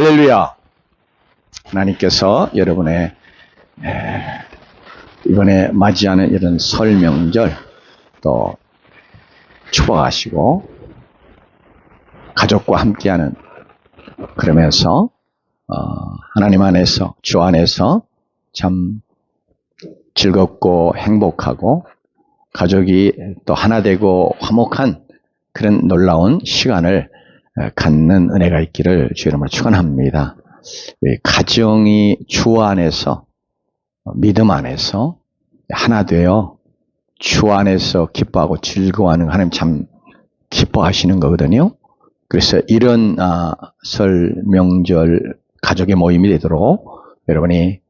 할렐루야. 하나님께서 여러분의 이번에 맞이하는 이런 설 명절 또 축복하시고 가족과 함께하는, 그러면서 하나님 안에서, 주 안에서 참 즐겁고 행복하고 가족이 또 하나 되고 화목한 그런 놀라운 시간을 갖는 은혜가 있기를 주 이름으로 축원합니다. 가정이 주 안에서, 믿음 안에서 하나 되어 주 안에서 기뻐하고 즐거워하는, 하나님 참 기뻐하시는 거거든요. 그래서 이런 설 명절 가족의 모임이 되도록 여러분이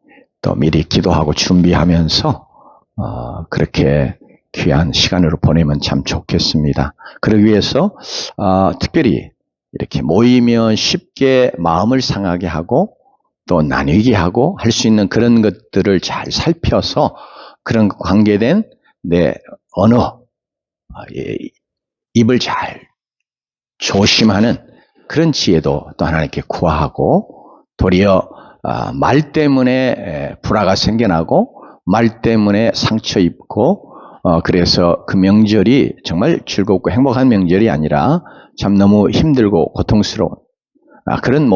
또 미리 기도하고 준비하면서 그렇게 귀한 시간으로 보내면 참 좋겠습니다. 그러기 위해서 특별히 이렇게 모이면 쉽게 마음을 상하게 하고 또 나뉘게 하고 할 수 있는 그런 것들을 잘 살펴서 그런 관계된 내 언어, 입을 잘 조심하는 그런 지혜도 또 하나님께 구하고, 도리어 말 때문에 불화가 생겨나고 말 때문에 상처 입고 그래서 그 명절이 정말 즐겁고 행복한 명절이 아니라 참 너무 힘들고 고통스러운 그런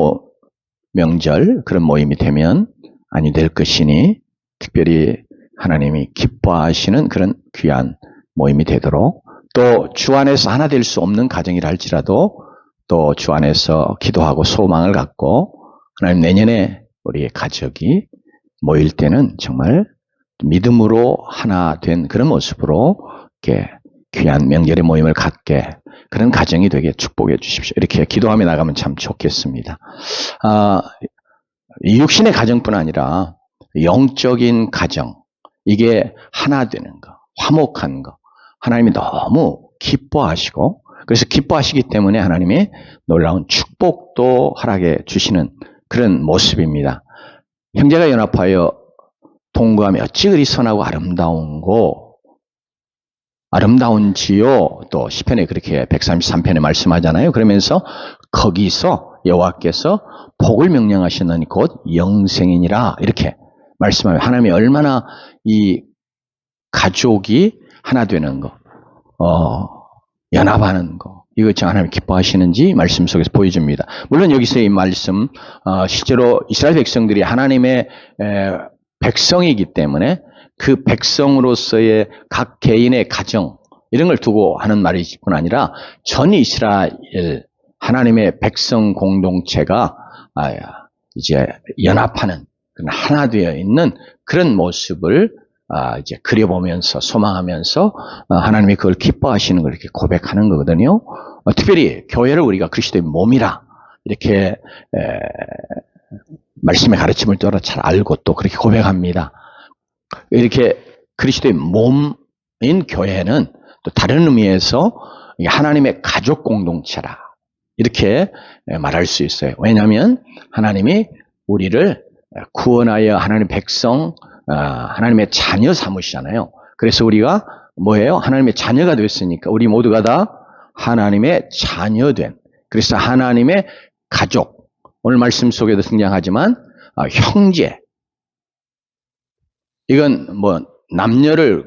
명절, 그런 모임이 되면 아니 될 것이니, 특별히 하나님이 기뻐하시는 그런 귀한 모임이 되도록, 또 주 안에서 하나 될 수 없는 가정이라 할지라도 또 주 안에서 기도하고 소망을 갖고 하나님 내년에 우리의 가족이 모일 때는 정말 믿음으로 하나 된 그런 모습으로 이렇게 귀한 명절의 모임을 갖게, 그런 가정이 되게 축복해 주십시오. 이렇게 기도하며 나가면 참 좋겠습니다. 육신의 가정뿐 아니라 영적인 가정, 이게 하나 되는 거, 화목한 거, 하나님이 너무 기뻐하시고, 그래서 기뻐하시기 때문에 하나님이 놀라운 축복도 허락해 주시는 그런 모습입니다. 형제가 연합하여 동거하며 어찌 그리 선하고 아름다운지요. 또 시편에 그렇게 133편에 말씀하잖아요. 그러면서 거기서 여호와께서 복을 명령하시는 곧 영생이니라, 이렇게 말씀하면 하나님이 얼마나 이 가족이 하나 되는 거, 연합하는 거, 이거 하나님 기뻐하시는지 말씀 속에서 보여줍니다. 물론 여기서 이 말씀 실제로 이스라엘 백성들이 하나님의 백성이기 때문에 그 백성으로서의 각 개인의 가정, 이런 걸 두고 하는 말일 뿐 아니라 전 이스라엘 하나님의 백성 공동체가 이제 연합하는, 하나 되어 있는 그런 모습을 이제 그려보면서 소망하면서 하나님이 그걸 기뻐하시는 걸 이렇게 고백하는 거거든요. 특별히 교회를 우리가 그리스도의 몸이라 이렇게 말씀의 가르침을 따라 잘 알고 또 그렇게 고백합니다. 이렇게 그리스도의 몸인 교회는 또 다른 의미에서 하나님의 가족 공동체라, 이렇게 말할 수 있어요. 왜냐하면 하나님이 우리를 구원하여 하나님의 백성, 하나님의 자녀 삼으시잖아요. 그래서 우리가 뭐예요? 하나님의 자녀가 됐으니까 우리 모두가 다 하나님의 자녀된, 그래서 하나님의 가족, 오늘 말씀 속에도 등장하지만 형제, 이건 남녀를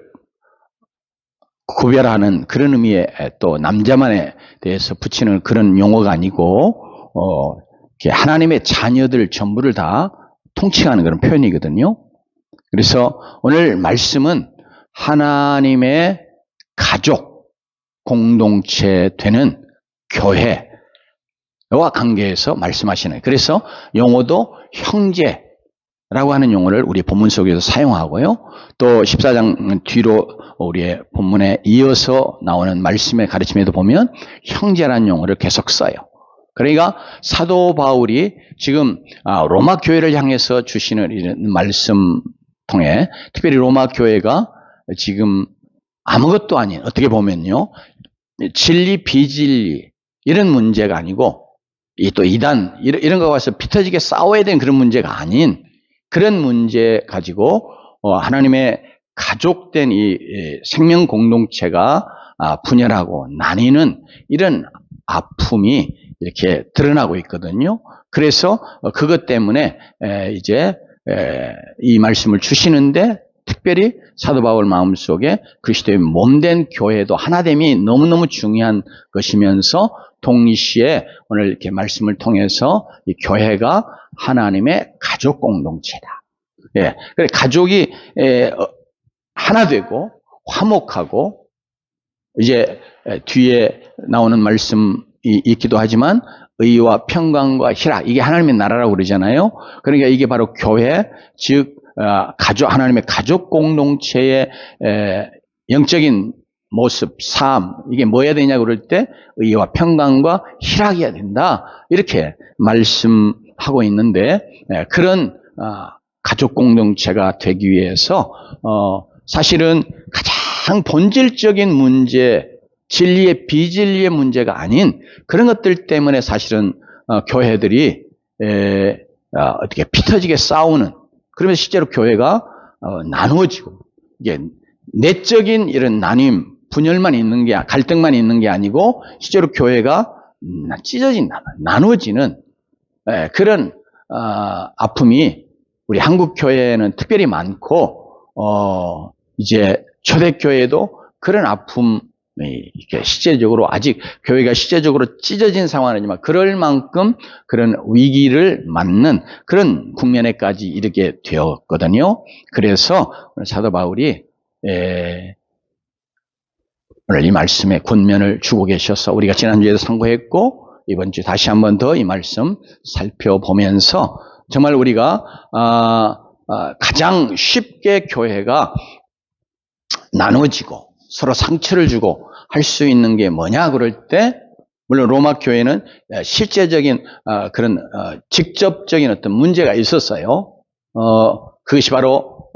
구별하는 그런 의미의, 또 남자만에 대해서 붙이는 그런 용어가 아니고 하나님의 자녀들 전부를 다 통칭하는 그런 표현이거든요. 그래서 오늘 말씀은 하나님의 가족 공동체 되는 교회와 관계에서 말씀하시는 거예요. 그래서 용어도 형제라고 하는 용어를 우리 본문 속에서 사용하고요. 또 14장 뒤로 우리의 본문에 이어서 나오는 말씀의 가르침에도 보면 형제라는 용어를 계속 써요. 그러니까 사도 바울이 지금 로마 교회를 향해서 주시는 이런 말씀 통해, 특별히 로마 교회가 지금 아무것도 아닌, 어떻게 보면요, 진리 비진리 이런 문제가 아니고 또 이단 이런 거 가서 피터지게 싸워야 되는 그런 문제가 아닌 그런 문제 가지고 하나님의 가족된 이 생명 공동체가 분열하고 나뉘는 이런 아픔이 이렇게 드러나고 있거든요. 그래서 그것 때문에 이제 이 말씀을 주시는데 특별히 사도 바울 마음속에 그리스도의 몸된 교회도 하나됨이 너무너무 중요한 것이면서 동시에 오늘 이렇게 말씀을 통해서 이 교회가 하나님의 가족 공동체다. 예, 그래 가족이 하나 되고 화목하고 이제 뒤에 나오는 말씀이 있기도 하지만 의와 평강과 희락, 이게 하나님의 나라라고 그러잖아요. 그러니까 이게 바로 교회, 즉 가족, 하나님의 가족 공동체의 영적인 모습, 삶, 이게 뭐여야 되냐고 그럴 때 의와 평강과 희락이어야 된다, 이렇게 말씀하고 있는데, 그런 가족 공동체가 되기 위해서 사실은 가장 본질적인 문제, 진리의 비진리의 문제가 아닌 그런 것들 때문에 사실은 교회들이 어떻게 피 터지게 싸우는, 그러면서 실제로 교회가 나누어지고, 이게 내적인 이런 나뉨, 분열만 있는 게, 갈등만 있는 게 아니고 실제로 교회가 찢어진다, 나누어지는 그런 아픔이 우리 한국 교회에는 특별히 많고, 이제 초대교회도 그런 아픔이 이렇게 실제적으로, 아직 교회가 실제적으로 찢어진 상황은 아니지만 그럴 만큼 그런 위기를 맞는 그런 국면에까지 이르게 되었거든요. 그래서 오늘 사도 바울이 오늘 이 말씀에 권면을 주고 계셔서 우리가 지난주에도 상고했고 이번 주 다시 한번 더 이 말씀 살펴보면서 정말 우리가 가장 쉽게 교회가 나눠지고 서로 상처를 주고 할 수 있는 게 뭐냐 그럴 때, 물론 로마 교회는 실제적인 그런 직접적인 어떤 문제가 있었어요. 그것이 바로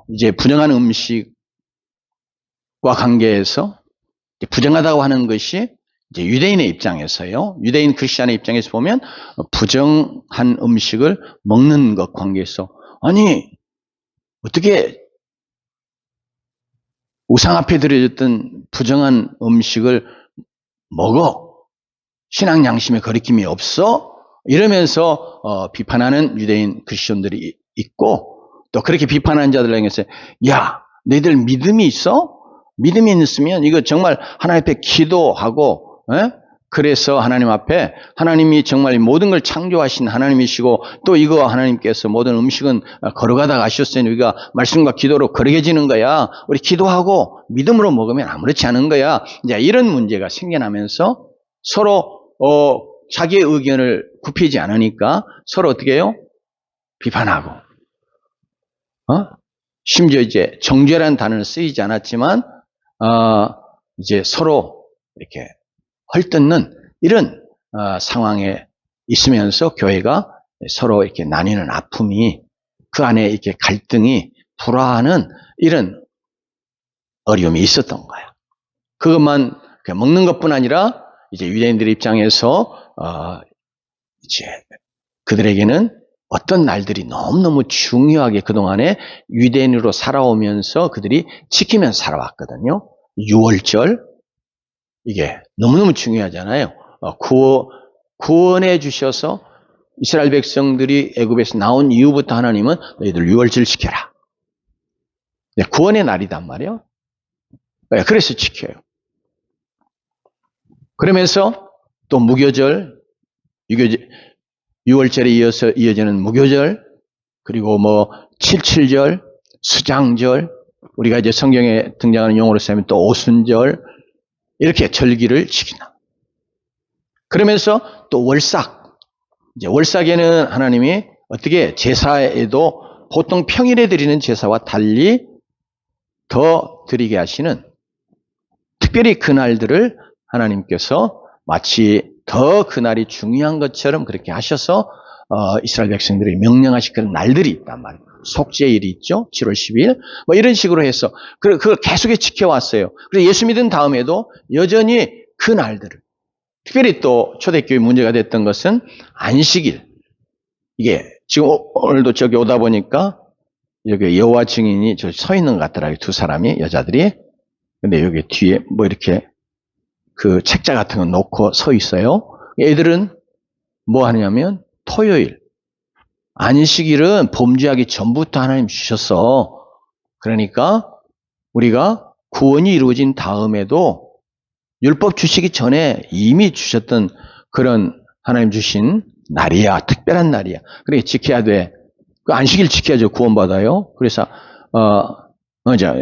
이제 부정한 음식과 관계해서, 부정하다고 하는 것이 이제 유대인의 입장에서요, 유대인 크리스천의 입장에서 보면 부정한 음식을 먹는 것 관계에서, 아니 어떻게 우상 앞에 드려졌던 부정한 음식을 먹어? 신앙 양심에 거리낌이 없어? 이러면서 비판하는 유대인 크리스천들이 있고, 또 그렇게 비판하는 자들에게서 야, 너희들 믿음이 있어? 믿음이 있으면 이거 정말 하나님 앞에 기도하고, 그래서 하나님 앞에, 하나님이 정말 모든 걸 창조하신 하나님이시고 또 이거 하나님께서 모든 음식은 걸어가다 가셨으니 우리가 말씀과 기도로 거룩해지는 거야. 우리 기도하고 믿음으로 먹으면 아무렇지 않은 거야. 이제 이런 문제가 생겨나면서 서로 자기의 의견을 굽히지 않으니까 서로 어떻게 해요? 비판하고, 심지어 이제 정죄라는 단어는 쓰이지 않았지만 이제 서로 이렇게 헐뜯는 이런 상황에 있으면서 교회가 서로 이렇게 나뉘는 아픔이, 그 안에 이렇게 갈등이 불화하는 이런 어려움이 있었던 거야. 그것만 먹는 것뿐 아니라 이제 유대인들 입장에서 이제 그들에게는 어떤 날들이 너무너무 중요하게 그동안에 유대인으로 살아오면서 그들이 지키면서 살아왔거든요. 유월절, 이게 너무너무 중요하잖아요. 구원해 주셔서 이스라엘 백성들이 애굽에서 나온 이후부터 하나님은 너희들 유월절 지켜라, 구원의 날이단 말이에요. 그래서 지켜요. 그러면서 또 무교절, 유월절에 이어서 이어지는 무교절, 그리고 뭐 칠칠절, 수장절, 우리가 이제 성경에 등장하는 용어로 쓰면 또 오순절, 이렇게 절기를 지킨다. 그러면서 또 월삭, 이제 월삭에는 하나님이 어떻게 제사에도 보통 평일에 드리는 제사와 달리 더 드리게 하시는, 특별히 그날들을 하나님께서 마치 더 그날이 중요한 것처럼 그렇게 하셔서 이스라엘 백성들이 명령하신 그런 날들이 있단 말이에요. 속죄일이 있죠. 7월 10일. 뭐 이런 식으로 해서 그걸 계속 지켜왔어요. 그래서 예수 믿은 다음에도 여전히 그 날들을, 특별히 또 초대교회 문제가 됐던 것은 안식일. 이게 지금 오늘도 저기 오다 보니까 여기 여호와 증인이 저 서 있는 것 같더라고요. 두 사람이, 여자들이. 근데 여기 뒤에 뭐 이렇게 그 책자 같은 거 놓고 서 있어요. 애들은 뭐 하냐면 토요일, 안식일은 범죄하기 전부터 하나님 주셨어. 그러니까 우리가 구원이 이루어진 다음에도 율법 주시기 전에 이미 주셨던 그런 하나님 주신 날이야. 특별한 날이야. 그래 지켜야 돼. 그 안식일 지켜야죠. 구원받아요. 그래서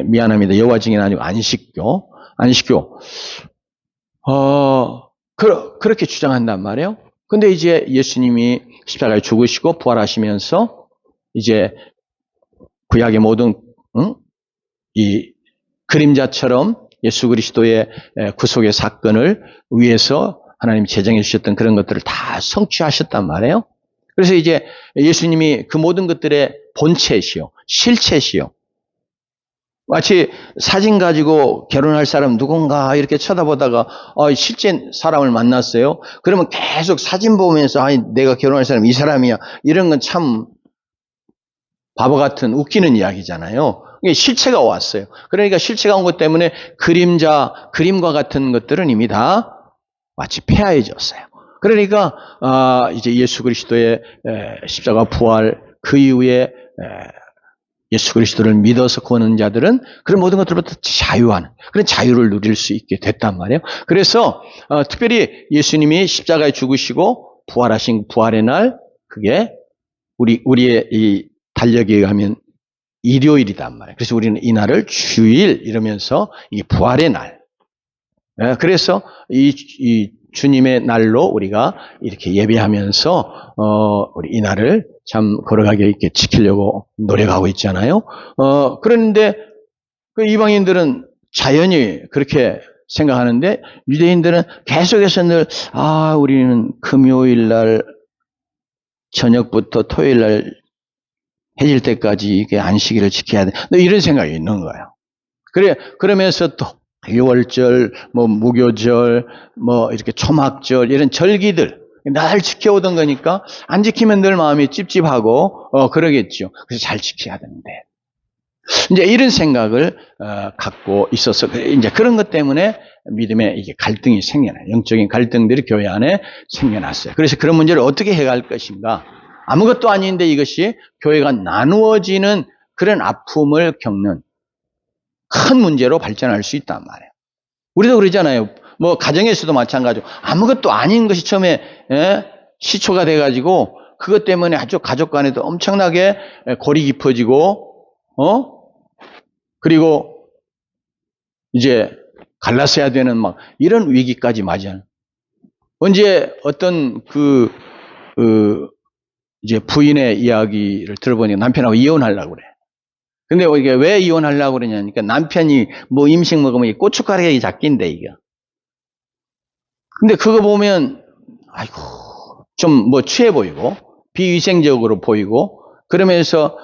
미안합니다. 여호와 증인 아니고 안식교. 그렇게 주장한단 말이에요. 근데 이제 예수님이 십자가에 죽으시고 부활하시면서 이제 구약의 모든 이 그림자처럼 예수 그리스도의 구속의 사건을 위해서 하나님 제정해 주셨던 그런 것들을 다 성취하셨단 말이에요. 그래서 이제 예수님이 그 모든 것들의 본체시요, 실체시요. 마치 사진 가지고 결혼할 사람 누군가 이렇게 쳐다보다가 실제 사람을 만났어요. 그러면 계속 사진 보면서 내가 결혼할 사람 이 사람이야. 이런 건 참 바보 같은 웃기는 이야기잖아요. 실체가 왔어요. 그러니까 실체가 온 것 때문에 그림과 같은 것들은 이미 다 마치 폐하해졌어요. 그러니까 이제 예수 그리스도의 십자가 부활 그 이후에 예수 그리스도를 믿어서 구원한 자들은 그런 모든 것들부터 자유하는 그런 자유를 누릴 수 있게 됐단 말이에요. 그래서 특별히 예수님이 십자가에 죽으시고 부활하신 부활의 날 그게 우리의 이 달력에 의하면 일요일이단 말이에요. 그래서 우리는 이 날을 주일 이러면서 이 부활의 날. 그래서 이 주님의 날로 우리가 이렇게 예배하면서 우리 이 날을 참 거룩하게 이렇게 지키려고 노력하고 있잖아요. 그런데 그 이방인들은 자연히 그렇게 생각하는데 유대인들은 계속해서 늘 우리는 금요일 날 저녁부터 토요일 날 해질 때까지 이게 안식일을 지켜야 돼. 이런 생각이 있는 거예요. 그러면서 또 유월절, 무교절, 이렇게 초막절 이런 절기들 날 지켜오던 거니까 안 지키면 늘 마음이 찝찝하고 그러겠죠. 그래서 잘 지켜야 되는데 이제 이런 생각을 갖고 있어서 이제 그런 것 때문에 믿음에 이게 갈등이 생겨나요. 영적인 갈등들이 교회 안에 생겨났어요. 그래서 그런 문제를 어떻게 해결할 것인가? 아무것도 아닌데 이것이 교회가 나누어지는 그런 아픔을 겪는 큰 문제로 발전할 수 있단 말이에요. 우리도 그러잖아요. 가정에서도 마찬가지고 아무것도 아닌 것이 처음에 시초가 돼가지고 그것 때문에 아주 가족 간에도 엄청나게 골이 깊어지고 그리고 이제 갈라서야 되는 이런 위기까지 맞이하는. 언제 어떤 이제 부인의 이야기를 들어보니까 남편하고 이혼하려고 그래. 근데 이게 왜 이혼하려고 그러냐니까 남편이 음식 먹으면 고춧가루가 작긴데 이게. 근데 그거 보면 좀 취해 보이고 비위생적으로 보이고 그러면서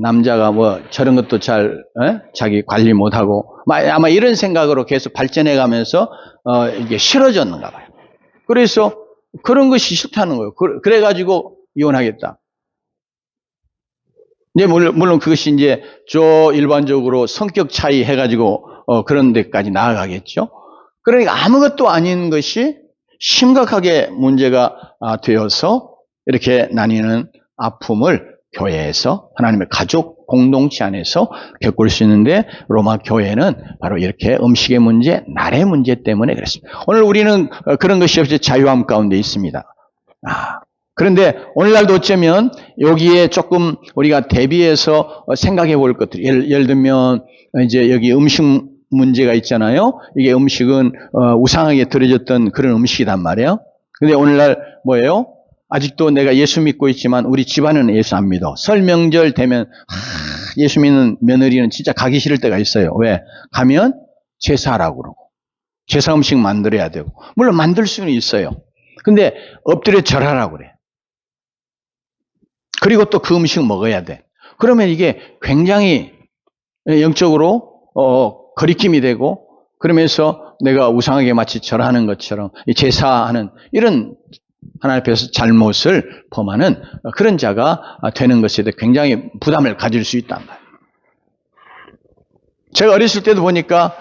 남자가 저런 것도 자기 관리 못하고 아마 이런 생각으로 계속 발전해 가면서 이게 싫어졌는가 봐요. 그래서 그런 것이 싫다는 거예요. 그래가지고 이혼하겠다. 이제 물론 그것이 이제 일반적으로 성격 차이 해가지고 그런 데까지 나아가겠죠. 그러니까 아무것도 아닌 것이 심각하게 문제가 되어서 이렇게 나뉘는 아픔을 교회에서 하나님의 가족 공동체 안에서 겪을 수 있는데 로마 교회는 바로 이렇게 음식의 문제, 날의 문제 때문에 그랬습니다. 오늘 우리는 그런 것이 없이 자유함 가운데 있습니다. 그런데 오늘날도 어쩌면 여기에 조금 우리가 대비해서 생각해 볼 것들, 예를 들면 이제 여기 음식 문제가 있잖아요. 이게 음식은 우상하게 드려졌던 그런 음식이란 말이에요. 근데 오늘날 뭐예요? 아직도 내가 예수 믿고 있지만 우리 집안은 예수 안 믿어. 설 명절 되면 예수 믿는 며느리는 진짜 가기 싫을 때가 있어요. 왜? 가면 제사하라고 그러고 제사 음식 만들어야 되고 물론 만들 수는 있어요. 근데 엎드려 절하라고 그래. 그리고 또 그 음식 먹어야 돼. 그러면 이게 굉장히 영적으로 거리낌이 되고 그러면서 내가 우상에게 마치 절하는 것처럼 제사하는 이런 하나님 앞에서 잘못을 범하는 그런 자가 되는 것에 대해 굉장히 부담을 가질 수 있단 말이에요. 제가 어렸을 때도 보니까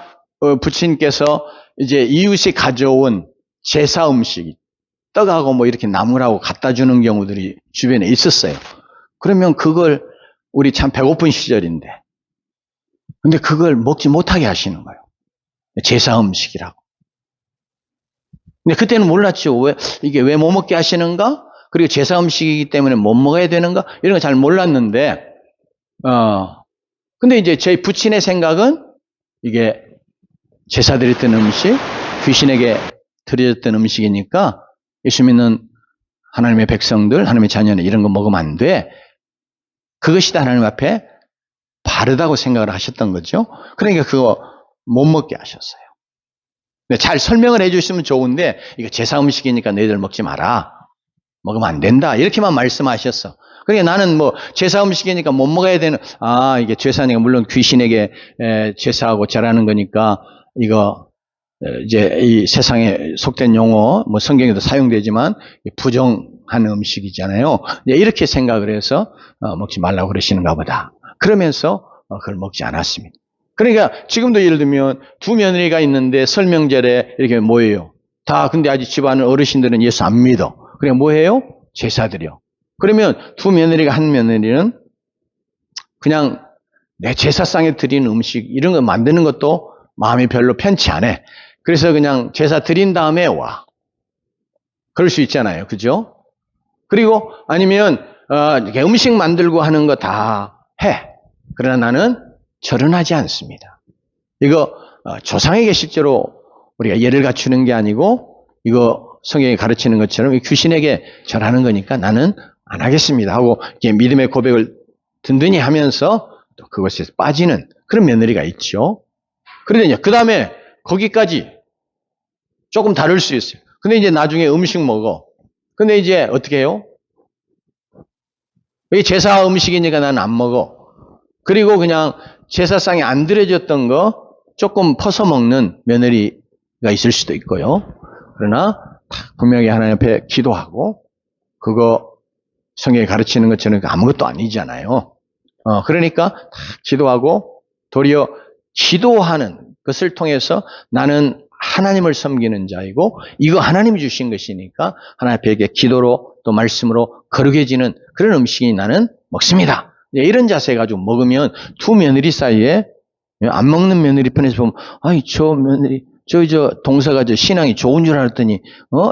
부친께서 이제 이웃이 가져온 제사 음식 떡하고 뭐 이렇게 나물하고 갖다 주는 경우들이 주변에 있었어요. 그러면 그걸 우리 참 배고픈 시절인데, 근데 그걸 먹지 못하게 하시는 거예요. 제사 음식이라고. 근데 그때는 몰랐죠. 이게 왜 못 먹게 하시는가? 그리고 제사 음식이기 때문에 못 먹어야 되는가? 이런 거 잘 몰랐는데, 근데 이제 저희 부친의 생각은 이게 제사 드렸던 음식, 귀신에게 드려졌던 음식이니까 예수 믿는 하나님의 백성들, 하나님의 자녀는 이런 거 먹으면 안 돼. 그것이 다 하나님 앞에 바르다고 생각을 하셨던 거죠. 그러니까 그거 못 먹게 하셨어요. 잘 설명을 해주시면 좋은데, 이거 제사 음식이니까 너희들 먹지 마라. 먹으면 안 된다. 이렇게만 말씀하셨어. 그러니까 나는 뭐 제사 음식이니까 못 먹어야 되는, 이게 제사니까 물론 귀신에게 제사하고 절하는 거니까 이거 이제 이 세상에 속된 용어, 뭐 성경에도 사용되지만 부정한 음식이잖아요. 이렇게 생각을 해서 먹지 말라고 그러시는가 보다. 그러면서 그걸 먹지 않았습니다. 그러니까 지금도 예를 들면 두 며느리가 있는데 설명절에 이렇게 모여요. 다 근데 아직 집안은 어르신들은 예수 안 믿어. 그래 뭐 해요? 제사 드려. 그러면 두 며느리가 한 며느리는 그냥 내 제사상에 드리는 음식 이런 거 만드는 것도 마음이 별로 편치 않아. 그래서 그냥 제사 드린 다음에 와. 그럴 수 있잖아요. 그죠? 그리고 아니면 음식 만들고 하는 거 다 해. 그러나 나는 절은 하지 않습니다. 이거 조상에게 실제로 우리가 예를 갖추는 게 아니고 이거 성경이 가르치는 것처럼 귀신에게 절하는 거니까 나는 안 하겠습니다 하고 믿음의 고백을 든든히 하면서 또 그것에 빠지는 그런 며느리가 있죠. 그런데 그 다음에 거기까지 조금 다를 수 있어요. 근데 이제 나중에 음식 먹어. 근데 이제 어떻게 해요? 이 제사 음식이니까 나는 안 먹어. 그리고 그냥 제사상에 안 드려졌던 거 조금 퍼서 먹는 며느리가 있을 수도 있고요. 그러나 분명히 하나님 앞에 기도하고 그거 성경이 가르치는 것처럼 아무것도 아니잖아요. 그러니까 기도하고 도리어 기도하는 것을 통해서 나는 하나님을 섬기는 자이고 이거 하나님이 주신 것이니까 하나님 앞에 기도로 또 말씀으로 거룩해지는 그런 음식이 나는 먹습니다. 이런 자세 가지고 먹으면 두 며느리 사이에 안 먹는 며느리 편에서 보면 저 며느리 저 동서가 신앙이 좋은 줄 알았더니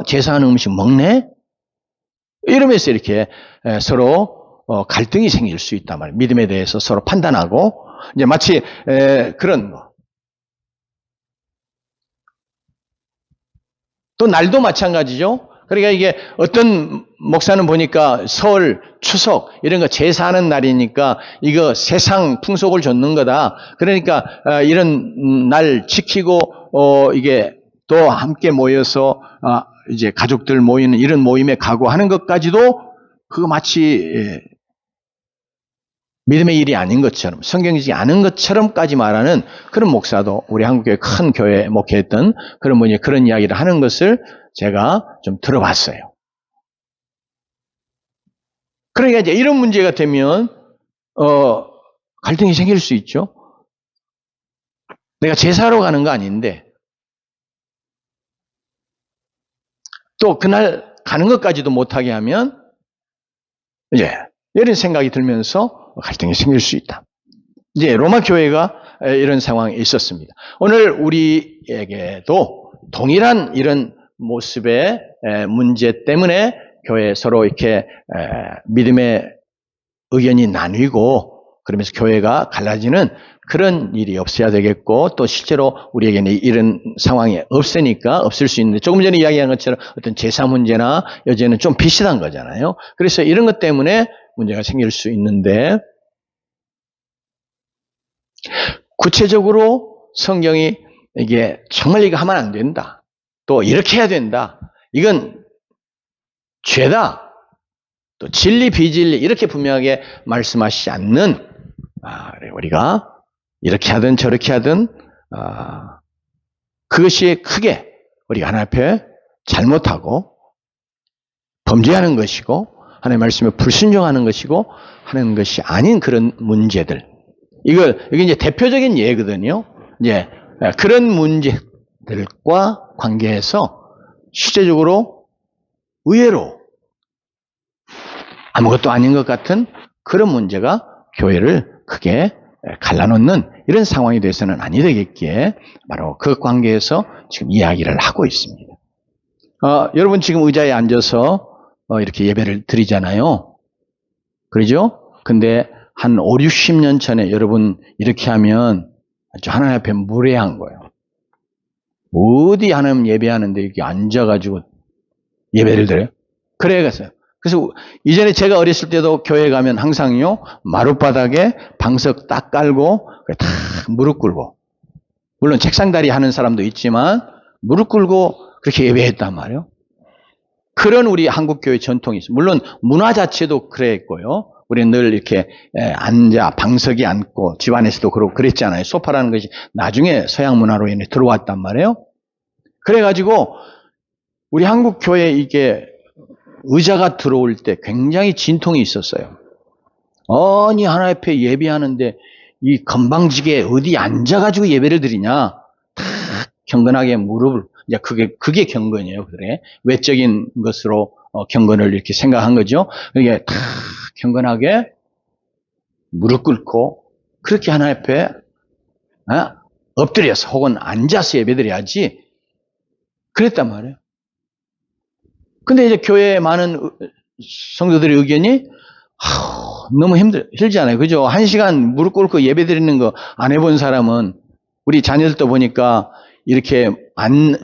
제사하는 음식 먹네? 이러면서 이렇게 서로 갈등이 생길 수 있단 말이에요. 믿음에 대해서 서로 판단하고 이제 마치 그런 거. 또 날도 마찬가지죠. 그러니까 이게 어떤 목사는 보니까 설, 추석 이런 거 제사하는 날이니까 이거 세상 풍속을 좇는 거다. 그러니까 이런 날 지키고 이게 또 함께 모여서 이제 가족들 모이는 이런 모임에 가고 하는 것까지도 그거 마치 믿음의 일이 아닌 것처럼 성경이지 않은 것처럼까지 말하는 그런 목사도 우리 한국의 큰 교회에 목회했던 그런 분이 그런 이야기를 하는 것을 제가 좀 들어봤어요. 그러니까 이제 이런 문제가 되면 갈등이 생길 수 있죠. 내가 제사하러 가는 거 아닌데 또 그날 가는 것까지도 못하게 하면 이제 이런 생각이 들면서 갈등이 생길 수 있다. 이제 로마 교회가 이런 상황이 있었습니다. 오늘 우리에게도 동일한 이런 모습의 문제 때문에 교회 서로 이렇게 믿음의 의견이 나뉘고 그러면서 교회가 갈라지는 그런 일이 없어야 되겠고 또 실제로 우리에게는 이런 상황이 없을 수 있는데 조금 전에 이야기한 것처럼 어떤 제사 문제나 여제는 좀 비슷한 거잖아요. 그래서 이런 것 때문에 문제가 생길 수 있는데 구체적으로 성경이 이게 정말 이거 하면 안 된다. 또 이렇게 해야 된다. 이건 죄다. 또 진리 비진리 이렇게 분명하게 말씀하시지 않는 우리가 이렇게 하든 저렇게 하든 그것이 크게 우리가 하나님 앞에 잘못하고 범죄하는 것이고 하나님의 말씀에 불순종하는 것이고 하는 것이 아닌 그런 문제들. 이게 이제 대표적인 예거든요. 이제 그런 문제들과 관계해서 실제적으로 의외로 아무것도 아닌 것 같은 그런 문제가 교회를 크게 갈라놓는 이런 상황이 돼서는 아니 되겠기에 바로 그 관계에서 지금 이야기를 하고 있습니다. 여러분 지금 의자에 앉아서 이렇게 예배를 드리잖아요. 그러죠? 근데 한 5, 60년 전에 여러분 이렇게 하면 아주 하나님 앞에 무례한 거예요. 어디 하나님 예배하는데 이렇게 앉아가지고 예배를 드려요? 그래서 이전에 제가 어렸을 때도 교회 가면 항상요 마룻바닥에 방석 딱 깔고 다 무릎 꿇고, 물론 책상다리 하는 사람도 있지만 무릎 꿇고 그렇게 예배했단 말이에요. 그런 우리 한국 교회 전통이 있어요. 물론 문화 자체도 그랬고요. 우리는 늘 이렇게 앉아 방석이 앉고 집안에서도 그러고 그랬잖아요. 소파라는 것이 나중에 서양 문화로 인해 들어왔단 말이에요. 그래가지고 우리 한국 교회에 이게 의자가 들어올 때 굉장히 진통이 있었어요. 아니 하나님 앞에 예배하는데 이 건방지게 어디 앉아가지고 예배를 드리냐. 다 경건하게 무릎을, 이제 그게 경건이에요. 그래. 외적인 것으로 경건을 이렇게 생각한 거죠. 이게 다 경건하게 무릎 꿇고 그렇게 하나님 앞에 엎드려서 혹은 앉아서 예배드려야지 그랬단 말이에요. 근데 이제 교회에 많은 성도들의 의견이 너무 힘들잖아요. 그죠? 1시간 무릎 꿇고 예배 드리는 거 안 해본 사람은, 우리 자녀들도 보니까 이렇게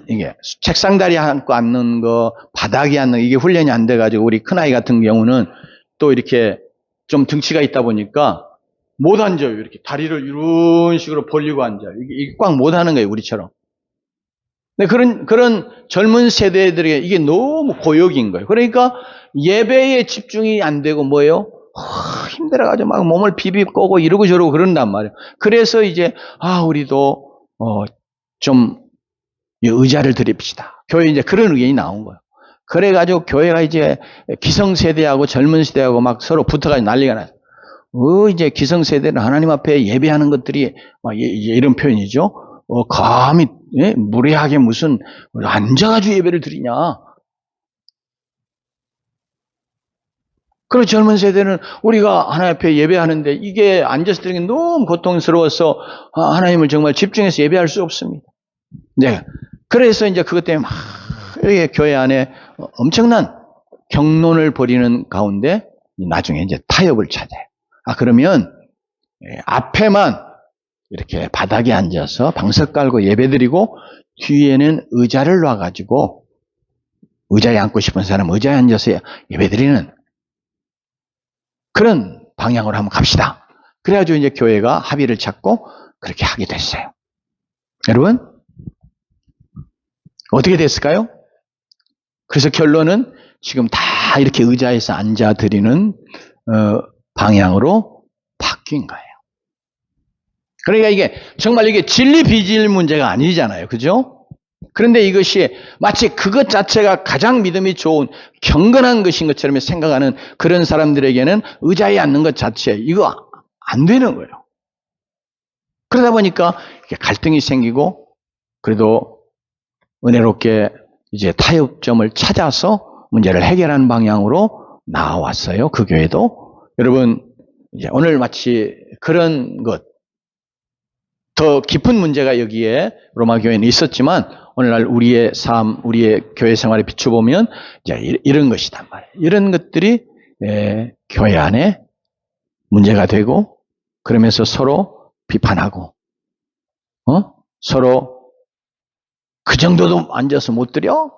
이게 책상다리 앉고 앉는 거, 바닥에 앉는 거, 이게 훈련이 안 돼가지고 우리 큰아이 같은 경우는 또 이렇게 좀 등치가 있다 보니까 못 앉아요. 이렇게 다리를 이런 식으로 벌리고 앉아요. 이게 꽉 못 하는 거예요. 우리처럼. 근데 그런 젊은 세대들에게 이게 너무 고역인 거예요. 그러니까 예배에 집중이 안 되고 뭐예요? 힘들어가지고 막 몸을 비비꼬고 이러고 저러고 그런단 말이에요. 그래서 이제, 우리도, 좀, 의자를 드립시다. 교회에 이제 그런 의견이 나온 거예요. 그래가지고 교회가 이제 기성세대하고 젊은 세대하고 막 서로 붙어가지고 난리가 났어요. 이제 기성세대는 하나님 앞에 예배하는 것들이, 이런 표현이죠. 감히, 무례하게 무슨, 앉아가지고 예배를 드리냐. 그리고 젊은 세대는 우리가 하나님 앞에 예배하는데 이게 앉아서 드리는 게 너무 고통스러워서 하나님을 정말 집중해서 예배할 수 없습니다. 네. 그래서 이제 그것 때문에 막 이렇게 교회 안에 엄청난 경론을 벌이는 가운데 나중에 이제 타협을 찾아요. 그러면 앞에만 이렇게 바닥에 앉아서 방석 깔고 예배드리고 뒤에는 의자를 놔가지고 의자에 앉고 싶은 사람 의자에 앉아서 예배드리는 그런 방향으로 한번 갑시다. 그래가지고 이제 교회가 합의를 찾고 그렇게 하게 됐어요. 여러분, 어떻게 됐을까요? 그래서 결론은 지금 다 이렇게 의자에서 앉아 드리는 방향으로 바뀐 거예요. 그러니까 이게 정말 이게 진리 비진리 문제가 아니잖아요. 그죠? 그런데 이것이 마치 그것 자체가 가장 믿음이 좋은 경건한 것인 것처럼 생각하는 그런 사람들에게는 의자에 앉는 것 자체 이거 안 되는 거예요. 그러다 보니까 갈등이 생기고 그래도 은혜롭게 이제 타협점을 찾아서 문제를 해결하는 방향으로 나왔어요. 그 교회도. 여러분, 이제 오늘 마치 그런 것, 더 깊은 문제가 여기에 로마 교회는 있었지만 오늘날 우리의 삶, 우리의 교회 생활에 비춰보면 이제 이런 것이단 말이에요. 이런 것들이 교회 안에 문제가 되고 그러면서 서로 비판하고 서로 그 정도도 앉아서 못 드려?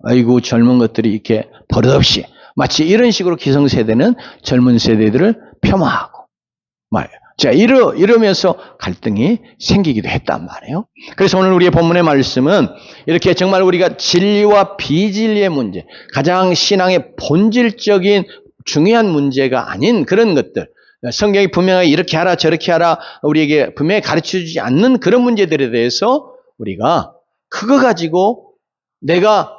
아이고 젊은 것들이 이렇게 버릇없이 마치 이런 식으로 기성세대는 젊은 세대들을 폄하하고 말이에요. 자, 이러면서 갈등이 생기기도 했단 말이에요. 그래서 오늘 우리의 본문의 말씀은 이렇게 정말 우리가 진리와 비진리의 문제, 가장 신앙의 본질적인 중요한 문제가 아닌 그런 것들, 성경이 분명히 이렇게 하라 저렇게 하라 우리에게 분명히 가르쳐주지 않는 그런 문제들에 대해서 우리가 그거 가지고 내가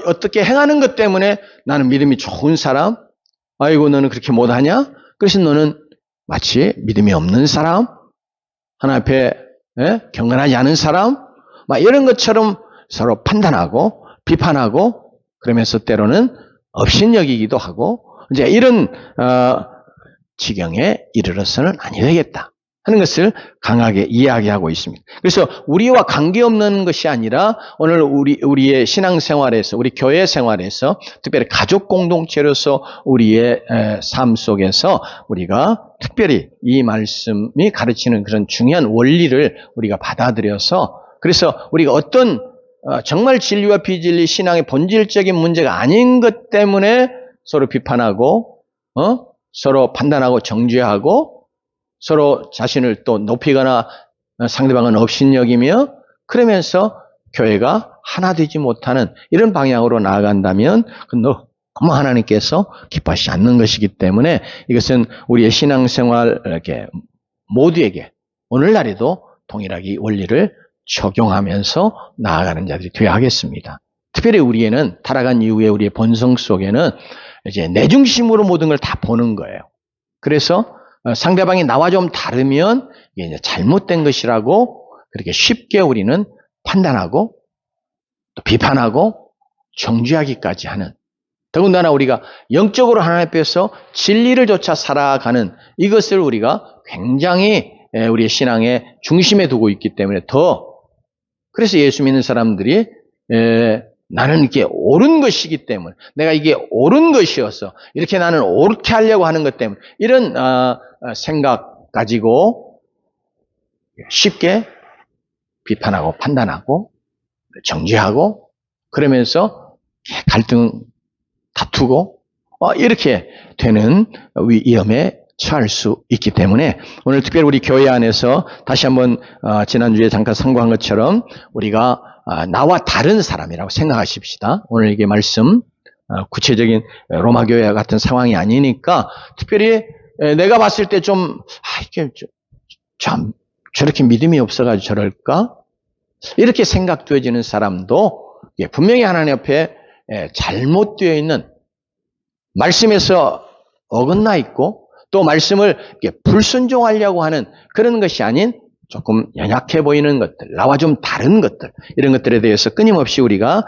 어떻게 행하는 것 때문에 나는 믿음이 좋은 사람, 아이고 너는 그렇게 못하냐? 그래서 너는 마치 믿음이 없는 사람, 하나님 앞에 경건하지 않은 사람, 막 이런 것처럼 서로 판단하고 비판하고 그러면서 때로는 업신여기기도 하고 이제 이런 지경에 이르러서는 아니 되겠다 하는 것을 강하게 이야기하고 있습니다. 그래서 우리와 관계없는 것이 아니라 오늘 우리의 신앙생활에서 우리 교회 생활에서 특별히 가족 공동체로서 우리의 삶 속에서 우리가 특별히 이 말씀이 가르치는 그런 중요한 원리를 우리가 받아들여서 그래서 우리가 어떤 정말 진리와 비진리 신앙의 본질적인 문제가 아닌 것 때문에 서로 비판하고 서로 판단하고 정죄하고 서로 자신을 또 높이거나 상대방은 업신여기며 그러면서 교회가 하나 되지 못하는 이런 방향으로 나아간다면 너무 하나님께서 기뻐하시지 않는 것이기 때문에 이것은 우리의 신앙생활 이렇게 모두에게 오늘날에도 동일하게 이 원리를 적용하면서 나아가는 자들이 되어야 하겠습니다. 특별히 우리에는 타락한 이후에 우리의 본성 속에는 이제 내 중심으로 모든 걸 다 보는 거예요. 그래서 상대방이 나와 좀 다르면 이게 이제 잘못된 것이라고 그렇게 쉽게 우리는 판단하고 또 비판하고 정죄하기까지 하는 더군다나 우리가 영적으로 하나님 앞에서 진리를 좇아 살아가는 이것을 우리가 굉장히 우리의 신앙의 중심에 두고 있기 때문에 그래서 예수 믿는 사람들이 나는 이게 옳은 것이기 때문에 내가 이게 옳은 것이어서 이렇게 나는 옳게 하려고 하는 것 때문에 이런 생각 가지고 쉽게 비판하고 판단하고 정죄하고 그러면서 갈등 다투고 이렇게 되는 위험에 처할 수 있기 때문에 오늘 특별히 우리 교회 안에서 다시 한번 지난주에 잠깐 상고한 것처럼 우리가 나와 다른 사람이라고 생각하십시다. 오늘 이게 말씀 구체적인 로마 교회 같은 상황이 아니니까 특별히 내가 봤을 때 이게 참 저렇게 믿음이 없어가지고 저럴까? 이렇게 생각되어지는 사람도 분명히 하나님 앞에 잘못되어 있는 말씀에서 어긋나 있고 또 말씀을 불순종하려고 하는 그런 것이 아닌 조금 연약해 보이는 것들, 나와 좀 다른 것들, 이런 것들에 대해서 끊임없이 우리가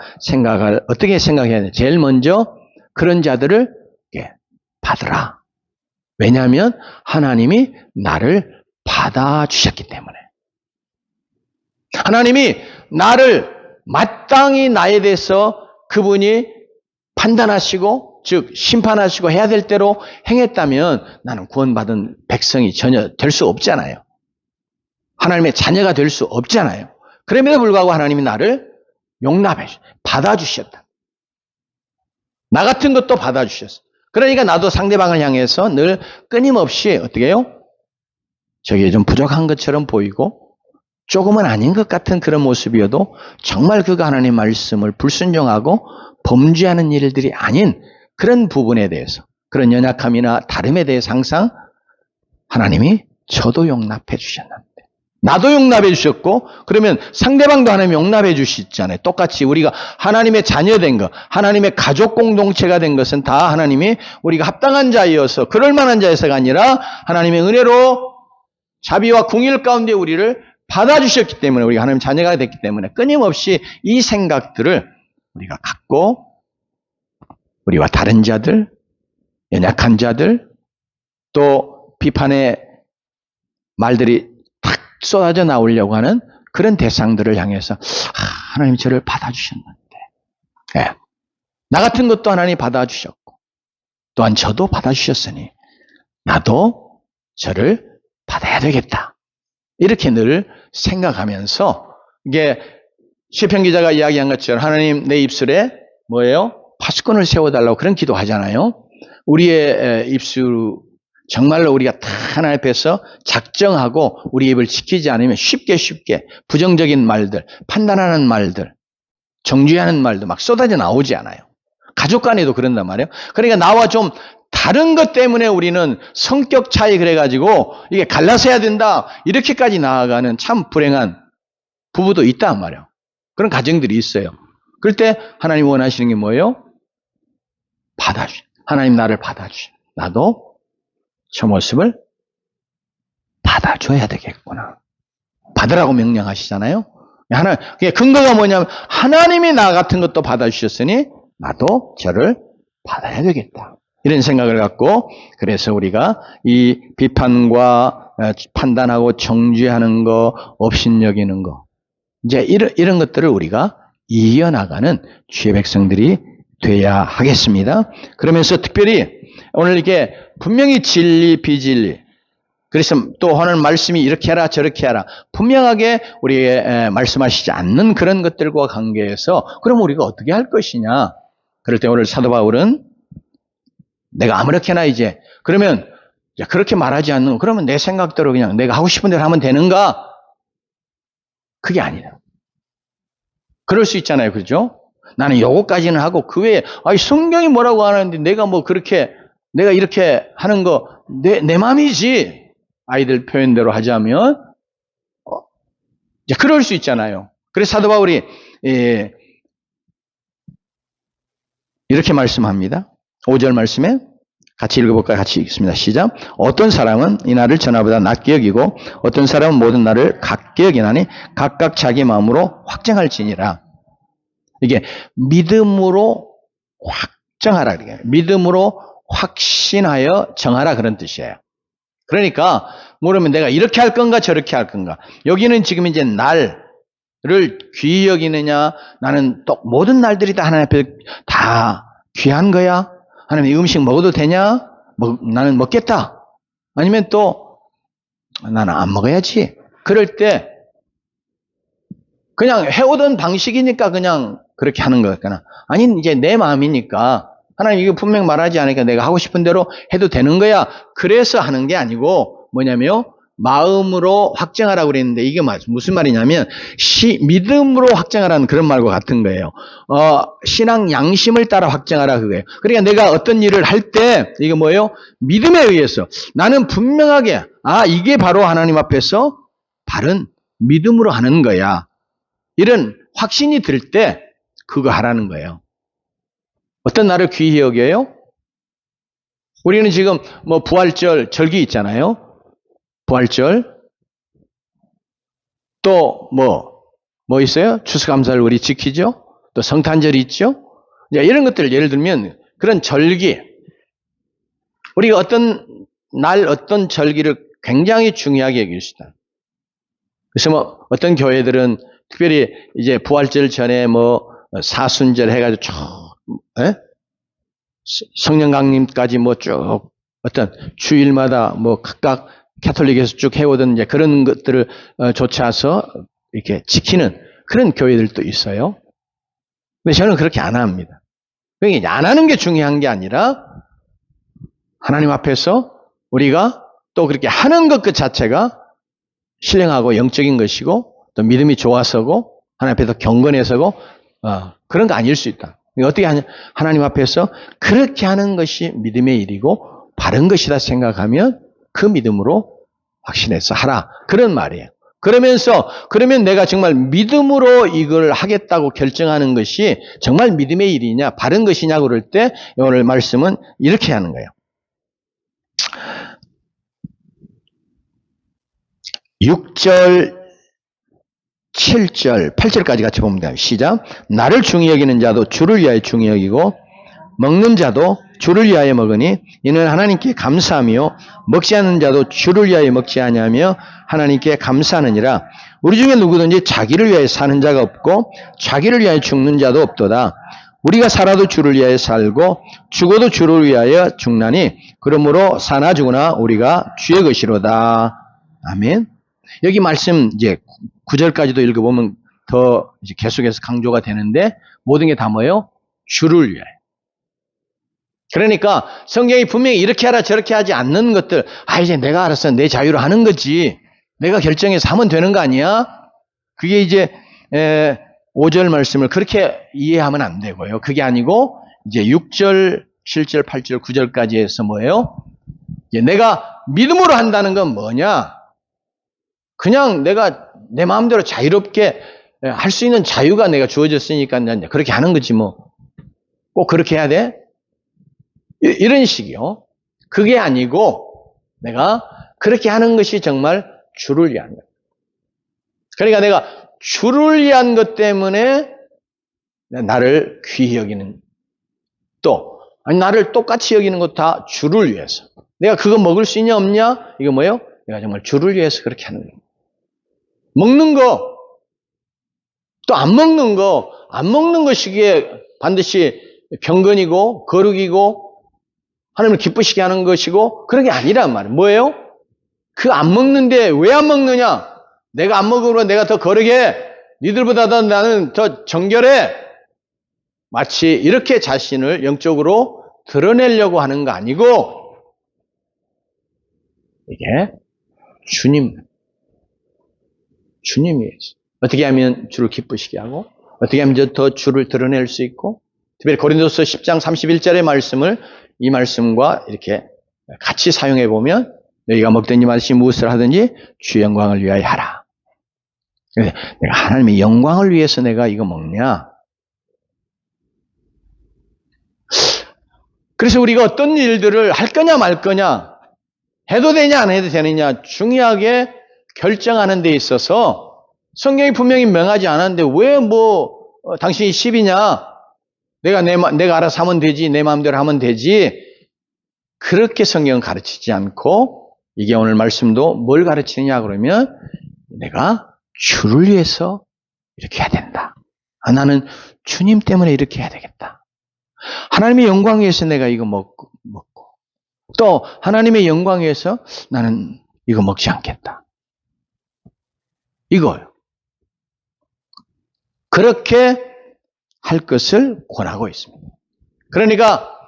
어떻게 생각해야 되냐. 제일 먼저 그런 자들을 받으라. 왜냐하면 하나님이 나를 받아주셨기 때문에. 하나님이 나를 마땅히 나에 대해서 그분이 판단하시고 즉 심판하시고 해야 될 대로 행했다면 나는 구원받은 백성이 전혀 될 수 없잖아요. 하나님의 자녀가 될 수 없잖아요. 그럼에도 불구하고 하나님이 나를 용납해 받아주셨다. 나 같은 것도 받아주셨어. 그러니까 나도 상대방을 향해서 늘 끊임없이 어떻게 해요? 저게 좀 부족한 것처럼 보이고 조금은 아닌 것 같은 그런 모습이어도 정말 그가 하나님의 말씀을 불순종하고 범죄하는 일들이 아닌 그런 부분에 대해서 그런 연약함이나 다름에 대해서 항상 하나님이 저도 용납해 주셨는데 나도 용납해 주셨고 그러면 상대방도 하나님이 용납해 주시잖아요. 똑같이 우리가 하나님의 자녀된 것, 하나님의 가족 공동체가 된 것은 다 하나님이 우리가 합당한 자이어서 그럴 만한 자여서가 아니라 하나님의 은혜로 자비와 궁일 가운데 우리를 받아주셨기 때문에 우리가 하나님 자녀가 됐기 때문에 끊임없이 이 생각들을 우리가 갖고 우리와 다른 자들, 연약한 자들, 또 비판의 말들이 탁 쏟아져 나오려고 하는 그런 대상들을 향해서 하나님 저를 받아주셨는데 나 같은 것도 하나님 받아주셨고 또한 저도 받아주셨으니 나도 저를 받아야 되겠다. 이렇게 늘 생각하면서 이게 시편 기자가 이야기한 것처럼 하나님 내 입술에 뭐예요? 파수꾼을 세워달라고 그런 기도하잖아요. 우리의 입술 정말로 우리가 다 하나님 앞에서 작정하고 우리 입을 지키지 않으면 쉽게 부정적인 말들, 판단하는 말들, 정죄하는 말도 막 쏟아져 나오지 않아요. 가족 간에도 그런단 말이에요. 그러니까 나와 좀 다른 것 때문에 우리는 성격 차이 그래가지고 이게 갈라서 해야 된다 이렇게까지 나아가는 참 불행한 부부도 있단 말이에요. 그런 가정들이 있어요. 그럴 때 하나님 원하시는 게 뭐예요? 하나님 나를 받아주셔. 나도 저 모습을 받아줘야 되겠구나. 받으라고 명령하시잖아요. 근거가 뭐냐면 하나님이 나 같은 것도 받아주셨으니 나도 저를 받아야 되겠다. 이런 생각을 갖고 그래서 우리가 이 비판과 판단하고 정죄하는 거, 업신여기는 거 이제 이런 것들을 우리가 이겨나가는 주의 백성들이 돼야 하겠습니다. 그러면서 특별히 오늘 이게 분명히 진리, 비진리 그래서 또 하는 말씀이 이렇게 하라 저렇게 하라 분명하게 우리에게 말씀하시지 않는 그런 것들과 관계해서 그럼 우리가 어떻게 할 것이냐. 그럴 때 오늘 사도 바울은 내가 아무렇게나 이제 그러면 그렇게 말하지 않는 그러면 내 생각대로 그냥 내가 하고 싶은 대로 하면 되는가? 그게 아니다. 그럴 수 있잖아요. 그죠? 나는 요거까지는 하고 그 외에 성경이 뭐라고 하는데 내가 뭐 그렇게 내가 이렇게 하는 거 내 마음이지. 아이들 표현대로 하자면 이제 그럴 수 있잖아요. 그래서 사도 바울이 이렇게 말씀합니다. 5절 말씀에 같이 읽어볼까요? 같이 읽습니다. 시작. 어떤 사람은 이 날을 전하보다 낮게 여기고 어떤 사람은 모든 날을 같게 여기나니 각각 자기 마음으로 확정할지니라. 이게 믿음으로 확정하라. 믿음으로 확신하여 정하라 그런 뜻이에요. 그러니까 모르면 내가 이렇게 할 건가 저렇게 할 건가. 여기는 지금 이제 날을 귀히 여기느냐 나는 또 모든 날들이 다 하나님 앞에 다 귀한 거야. 하나님 이 음식 먹어도 되냐? 나는 먹겠다. 아니면 또 나는 안 먹어야지. 그럴 때 그냥 해오던 방식이니까 그냥 그렇게 하는 거였거나 아니 이제 내 마음이니까 하나님 이거 분명 말하지 않으니까 내가 하고 싶은 대로 해도 되는 거야. 그래서 하는 게 아니고 뭐냐면 마음으로 확정하라고 그랬는데 이게 무슨 말이냐면 믿음으로 확정하라는 그런 말과 같은 거예요. 신앙 양심을 따라 확정하라 그거예요. 그러니까 내가 어떤 일을 할 때 이게 뭐예요? 믿음에 의해서 나는 분명하게 이게 바로 하나님 앞에서 바른 믿음으로 하는 거야. 이런 확신이 들 때 그거 하라는 거예요. 어떤 날을 귀히 여겨요? 우리는 지금 뭐 부활절 절기 있잖아요. 부활절 또 뭐 있어요? 추수감사를 우리 지키죠. 또 성탄절이 있죠. 이런 것들 예를 들면 그런 절기 우리가 어떤 날 어떤 절기를 굉장히 중요하게 여길 수 있다. 그래서 뭐 어떤 교회들은 특별히 이제 부활절 전에 뭐 사순절 해가지고 쭉 성령 강림까지 뭐 쭉 어떤 주일마다 뭐 각각 캐톨릭에서 쭉 해오던 이제 그런 것들을 쫓아서 이렇게 지키는 그런 교회들도 있어요. 근데 저는 그렇게 안 합니다. 그러니까 안 하는 게 중요한 게 아니라 하나님 앞에서 우리가 또 그렇게 하는 것 그 자체가 신령하고 영적인 것이고 또 믿음이 좋아서고 하나님 앞에서 경건해서고 그런 거 아닐 수 있다. 어떻게 하냐? 하나님 앞에서 그렇게 하는 것이 믿음의 일이고 바른 것이다 생각하면 그 믿음으로 확신해서 하라. 그런 말이에요. 그러면 내가 정말 믿음으로 이걸 하겠다고 결정하는 것이 정말 믿음의 일이냐, 바른 것이냐고 그럴 때 오늘 말씀은 이렇게 하는 거예요. 6절, 7절, 8절까지 같이 보면 돼요. 시작. 나를 중히 여기는 자도 주를 위하여 중히 여기고 먹는 자도 주를 위하여 먹으니 이는 하나님께 감사하며 먹지 않는 자도 주를 위하여 먹지 아니하며 하나님께 감사하느니라. 우리 중에 누구든지 자기를 위하여 사는 자가 없고 자기를 위하여 죽는 자도 없도다. 우리가 살아도 주를 위하여 살고 죽어도 주를 위하여 죽나니 그러므로 사나 죽으나 우리가 주의 것이로다. 아멘. 여기 말씀 이제 9절까지도 읽어보면 더 이제 계속해서 강조가 되는데 모든 게 다 뭐예요? 주를 위하여. 그러니까 성경이 분명히 이렇게 하라 저렇게 하지 않는 것들 이제 내가 알아서 내 자유로 하는 거지 내가 결정해서 하면 되는 거 아니야? 그게 이제 5절 말씀을 그렇게 이해하면 안 되고요. 그게 아니고 이제 6절, 7절, 8절, 9절까지 해서 뭐예요? 내가 믿음으로 한다는 건 뭐냐? 그냥 내가 내 마음대로 자유롭게 할 수 있는 자유가 내가 주어졌으니까 그렇게 하는 거지 뭐. 꼭 그렇게 해야 돼? 이런 식이요. 그게 아니고 내가 그렇게 하는 것이 정말 주를 위한 것. 그러니까 내가 주를 위한 것 때문에 나를 귀히 여기는 또 아니 나를 똑같이 여기는 것도 다 주를 위해서. 내가 그거 먹을 수 있냐 없냐? 이거 뭐예요? 내가 정말 주를 위해서 그렇게 하는 거예요. 먹는 거, 또 안 먹는 거, 안 먹는 것이기에 반드시 병건이고 거룩이고 하나님을 기쁘시게 하는 것이고 그런 게 아니란 말이에요. 뭐예요? 그 안 먹는데 왜 안 먹느냐? 내가 안 먹으면 내가 더 거룩해. 니들보다 더 나는 더 정결해. 마치 이렇게 자신을 영적으로 드러내려고 하는 거 아니고 이게 주님 위해서. 어떻게 하면 주를 기쁘시게 하고 어떻게 하면 더 주를 드러낼 수 있고 특별히 고린도서 10장 31절의 말씀을 이 말씀과 이렇게 같이 사용해 보면 너희가 먹든지 마시든지 무엇을 하든지 주의 영광을 위하여 하라. 내가 하나님의 영광을 위해서 내가 이거 먹냐? 그래서 우리가 어떤 일들을 할 거냐 말 거냐 해도 되냐 안 해도 되느냐 중요하게 결정하는 데 있어서 성경이 분명히 명하지 않았는데 왜 당신이 10이냐? 내가 알아서 하면 되지. 내 마음대로 하면 되지. 그렇게 성경은 가르치지 않고 이게 오늘 말씀도 뭘 가르치느냐 그러면 내가 주를 위해서 이렇게 해야 된다. 나는 주님 때문에 이렇게 해야 되겠다. 하나님의 영광 위해서 내가 이거 먹고 또 하나님의 영광 위해서 나는 이거 먹지 않겠다. 이거요. 그렇게 할 것을 권하고 있습니다. 그러니까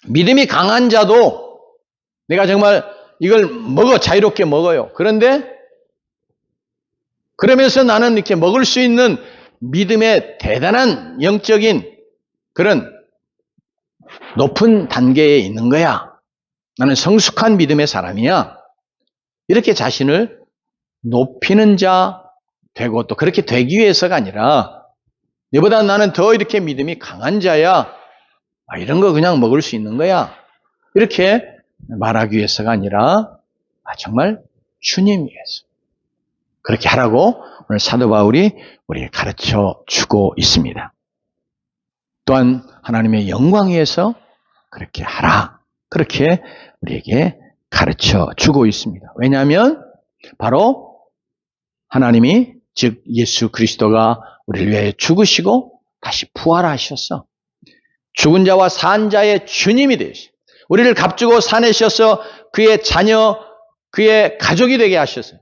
믿음이 강한 자도 내가 정말 이걸 자유롭게 먹어요. 그런데 그러면서 나는 이렇게 먹을 수 있는 믿음의 대단한 영적인 그런 높은 단계에 있는 거야. 나는 성숙한 믿음의 사람이야. 이렇게 자신을 높이는 자 되고 또 그렇게 되기 위해서가 아니라 너보다 나는 더 이렇게 믿음이 강한 자야. 이런 거 그냥 먹을 수 있는 거야. 이렇게 말하기 위해서가 아니라 정말 주님 위해서 그렇게 하라고 오늘 사도 바울이 우리에게 가르쳐 주고 있습니다. 또한 하나님의 영광 위해서 그렇게 하라. 그렇게 우리에게 가르쳐 주고 있습니다. 왜냐하면 바로 하나님이 즉 예수 그리스도가 우리를 위해 죽으시고 다시 부활하셨어. 죽은 자와 산 자의 주님이 되시. 우리를 값주고 사내셔서 그의 자녀, 그의 가족이 되게 하셨어요.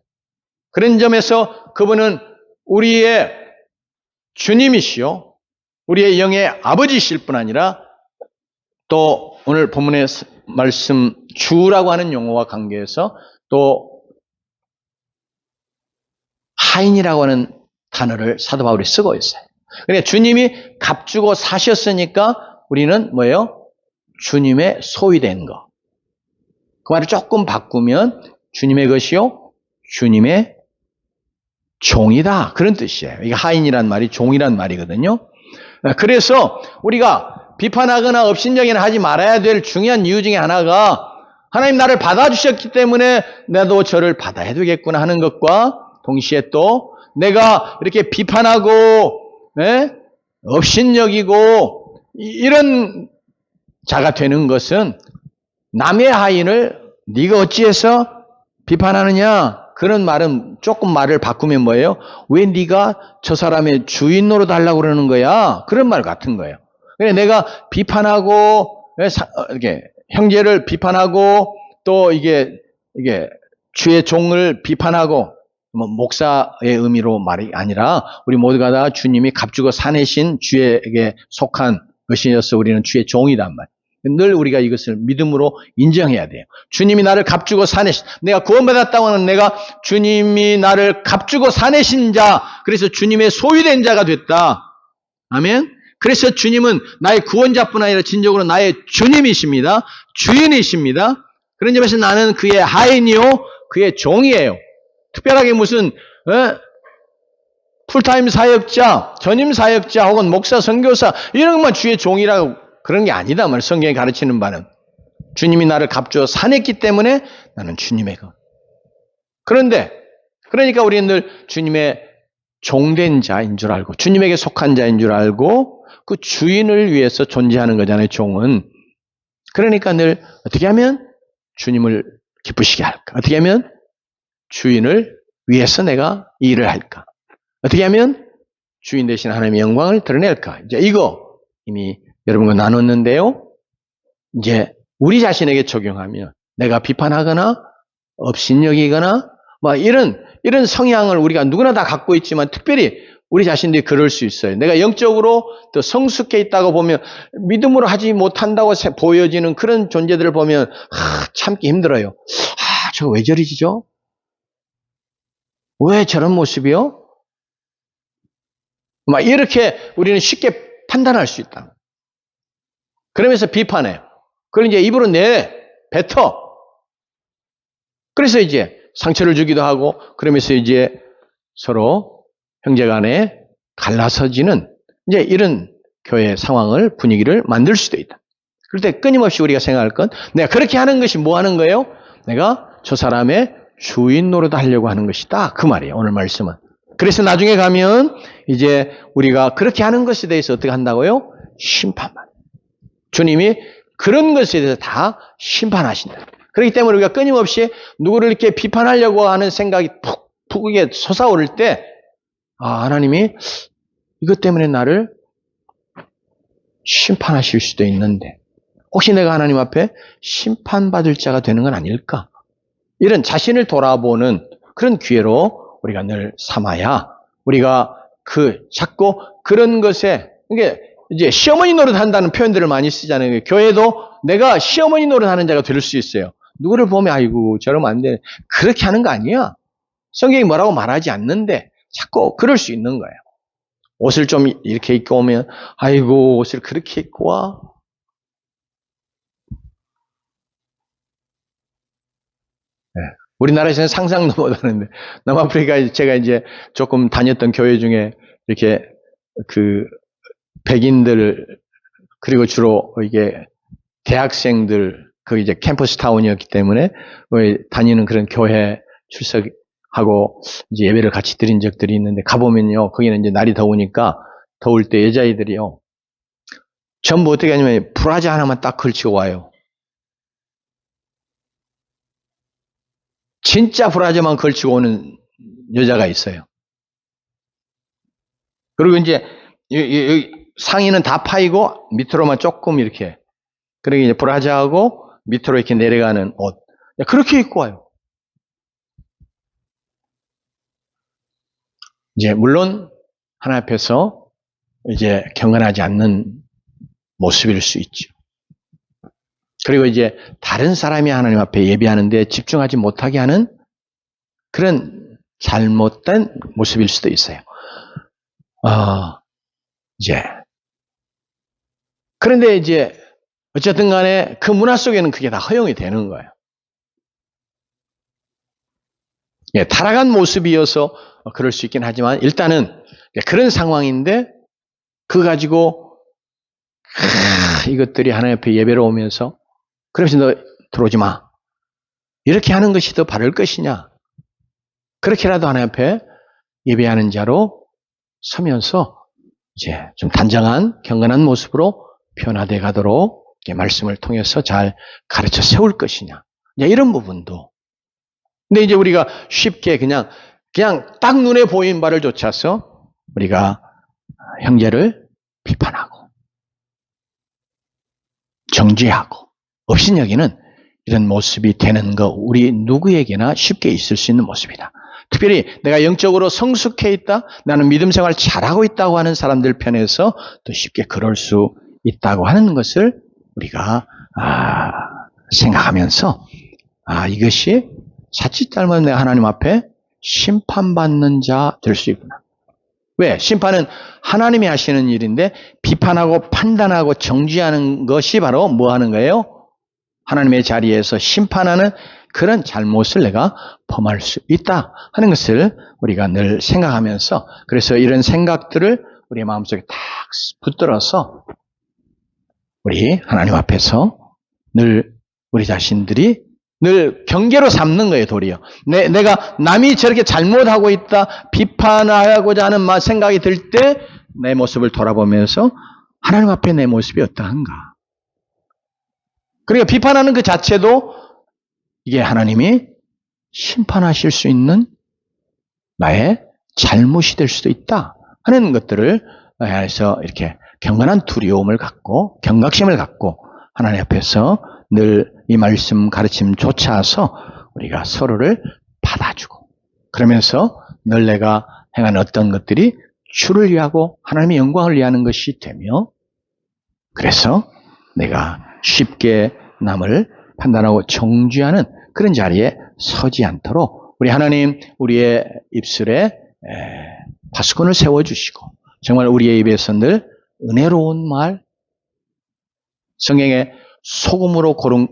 그런 점에서 그분은 우리의 주님이시요. 우리의 영의 아버지이실 뿐 아니라 또 오늘 본문의 말씀 주라고 하는 용어와 관계해서 또 하인이라고 하는 단어를 사도 바울이 쓰고 있어요. 그러니까 주님이 값주고 사셨으니까 우리는 뭐예요? 주님의 소유된 거. 그 말을 조금 바꾸면 주님의 것이요? 주님의 종이다. 그런 뜻이에요. 이게 하인이란 말이 종이란 말이거든요. 그래서 우리가 비판하거나 업신여기나 하지 말아야 될 중요한 이유 중에 하나가 하나님 나를 받아주셨기 때문에 나도 저를 받아야 되겠구나 하는 것과 동시에 또 내가 이렇게 비판하고 업신여기고 이런 자가 되는 것은 남의 하인을 네가 어찌해서 비판하느냐 그런 말은 조금 말을 바꾸면 뭐예요? 왜 네가 저 사람의 주인 노릇하려고 그러는 거야? 그런 말 같은 거예요. 그러니까 내가 비판하고 이렇게 형제를 비판하고 또 이게 주의 종을 비판하고 목사의 의미로 말이 아니라 우리 모두가 다 주님이 값주고 사내신 주에게 속한 것이어서 우리는 주의 종이란 말. 늘 우리가 이것을 믿음으로 인정해야 돼요. 주님이 나를 값주고 사내신, 내가 구원받았다고 하는 내가 주님이 나를 값주고 사내신 자, 그래서 주님의 소유된 자가 됐다. 아멘. 그래서 주님은 나의 구원자뿐 아니라 진정으로 나의 주님이십니다. 주인이십니다. 그런 점에서 나는 그의 하인이요, 그의 종이에요. 특별하게 무슨 풀타임 사역자, 전임 사역자 혹은 목사, 선교사 이런 것만 주의 종이라고 그런 게 아니다. 성경이 가르치는 바는 주님이 나를 값주어 사냈기 때문에 나는 주님의 것. 그러니까 우리는 늘 주님의 종된 자인 줄 알고 주님에게 속한 자인 줄 알고 아니고 그 주인을 위해서 존재하는 거잖아요, 종은. 그러니까 늘 어떻게 하면 주님을 기쁘시게 할까? 어떻게 하면 주인을 위해서 내가 일을 할까? 어떻게 하면 주인 대신 하나님의 영광을 드러낼까? 이제 이거 이미 여러분과 나눴는데요. 이제 우리 자신에게 적용하면 내가 비판하거나 업신여기거나 뭐 이런 성향을 우리가 누구나 다 갖고 있지만 특별히 우리 자신들이 그럴 수 있어요. 내가 영적으로 더 성숙해 있다고 보면 믿음으로 하지 못한다고 보여지는 그런 존재들을 보면 참기 힘들어요. 저거 왜 저리지죠? 왜 저런 모습이요? 막 이렇게 우리는 쉽게 판단할 수 있다. 그러면서 비판해요. 그걸 이제 입으로 뱉어. 그래서 이제 상처를 주기도 하고 그러면서 이제 서로 형제간에 갈라서지는 이제 이런 교회 상황을 분위기를 만들 수도 있다. 그럴 때 끊임없이 우리가 생각할 건 내가 그렇게 하는 것이 뭐 하는 거예요? 내가 저 사람의 주인 노릇 하려고 하는 것이다. 그 말이에요. 오늘 말씀은. 그래서 나중에 가면 이제 우리가 그렇게 하는 것에 대해서 어떻게 한다고요? 심판만. 주님이 그런 것에 대해서 다 심판하신다. 그렇기 때문에 우리가 끊임없이 누구를 이렇게 비판하려고 하는 생각이 푹 솟아오를 때 하나님이 이것 때문에 나를 심판하실 수도 있는데 혹시 내가 하나님 앞에 심판받을 자가 되는 건 아닐까? 이런 자신을 돌아보는 그런 기회로 우리가 늘 삼아야 우리가 자꾸 그런 것에 이게 이제 시어머니 노릇 한다는 표현들을 많이 쓰잖아요. 교회도 내가 시어머니 노릇 하는 자가 될 수 있어요. 누구를 보면 아이고 저러면 안 돼. 그렇게 하는 거 아니야. 성경이 뭐라고 말하지 않는데 자꾸 그럴 수 있는 거예요. 옷을 좀 이렇게 입고 오면 아이고 옷을 그렇게 입고 와. 네. 우리나라에서는 상상도 못하는데 남아프리카에 제가 이제 조금 다녔던 교회 중에 이렇게 백인들 그리고 주로 이게 대학생들 그 이제 캠퍼스 타운이었기 때문에 다니는 그런 교회 출석하고 이제 예배를 같이 드린 적들이 있는데 가보면요 거기는 이제 날이 더우니까 더울 때 여자아이들이요 전부 어떻게 하냐면 브라자 하나만 딱 걸치고 와요. 진짜 브라자만 걸치고 오는 여자가 있어요. 그리고 이제 상의는 다 파이고 밑으로만 조금 이렇게 그러게 이제 브라자하고 밑으로 이렇게 내려가는 옷 그렇게 입고 와요. 이제 물론 하나님 앞에서 이제 경건하지 않는 모습일 수 있죠. 그리고 이제 다른 사람이 하나님 앞에 예배하는데 집중하지 못하게 하는 그런 잘못된 모습일 수도 있어요. 그런데 이제 어쨌든 간에 그 문화 속에는 그게 다 허용이 되는 거예요. 타락한 모습이어서 그럴 수 있긴 하지만 일단은 그런 상황인데 그거 가지고 이것들이 하나님 앞에 예배로 오면서 그러면서 너 들어오지 마. 이렇게 하는 것이 더 바를 것이냐. 그렇게라도 하나님 앞에 예배하는 자로 서면서 이제 좀 단정한 경건한 모습으로 변화돼 가도록 말씀을 통해서 잘 가르쳐 세울 것이냐. 이런 부분도. 근데 이제 우리가 쉽게 그냥 딱 눈에 보인 바를 좇아서 우리가 형제를 비판하고 정죄하고 업신여기는 이런 모습이 되는 거 우리 누구에게나 쉽게 있을 수 있는 모습이다. 특별히 내가 영적으로 성숙해 있다, 나는 믿음 생활 잘하고 있다고 하는 사람들 편에서 또 쉽게 그럴 수 있다고 하는 것을 우리가 생각하면서 이것이 자칫 잘못하면 내가 하나님 앞에 심판받는 자 될 수 있구나. 왜? 심판은 하나님이 하시는 일인데 비판하고 판단하고 정죄하는 것이 바로 뭐 하는 거예요? 하나님의 자리에서 심판하는 그런 잘못을 내가 범할 수 있다 하는 것을 우리가 늘 생각하면서 그래서 이런 생각들을 우리의 마음속에 딱 붙들어서 우리 하나님 앞에서 늘 우리 자신들이 늘 경계로 삼는 거예요, 도리어. 내가 남이 저렇게 잘못하고 있다, 비판하고자 하는 생각이 들 때 내 모습을 돌아보면서 하나님 앞에 내 모습이 어떠한가? 그러니까 비판하는 그 자체도 이게 하나님이 심판하실 수 있는 나의 잘못이 될 수도 있다 하는 것들을 해서 이렇게 경건한 두려움을 갖고 경각심을 갖고 하나님 앞에서 늘 이 말씀 가르침 쫓아서 우리가 서로를 받아주고 그러면서 늘 내가 행하는 어떤 것들이 주를 위하고 하나님의 영광을 위하는 것이 되며 그래서 내가 쉽게 남을 판단하고 정죄하는 그런 자리에 서지 않도록 우리 하나님 우리의 입술에 파수꾼을 세워주시고 정말 우리의 입에서 늘 은혜로운 말 성경에 소금으로 고른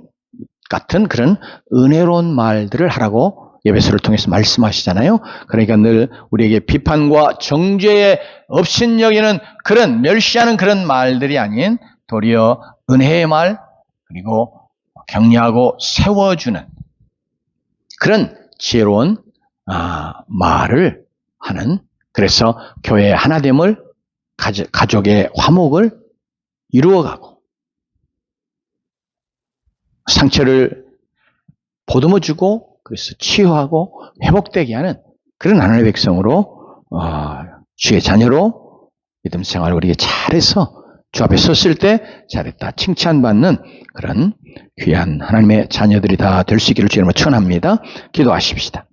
같은 그런 은혜로운 말들을 하라고 에베소를 통해서 말씀하시잖아요. 그러니까 늘 우리에게 비판과 정죄에 업신여기는 그런 멸시하는 그런 말들이 아닌 도리어 은혜의 말 그리고 격려하고 세워주는 그런 지혜로운 말을 하는 그래서 교회의 하나됨을 가족의 화목을 이루어가고 상처를 보듬어주고 그래서 치유하고 회복되게 하는 그런 하나님의 백성으로 주의 자녀로 믿음 생활을 우리가 잘해서 주 앞에 섰을 때 잘했다 칭찬받는 그런 귀한 하나님의 자녀들이 다 될 수 있기를 주님으로 축원합니다. 기도하십시다.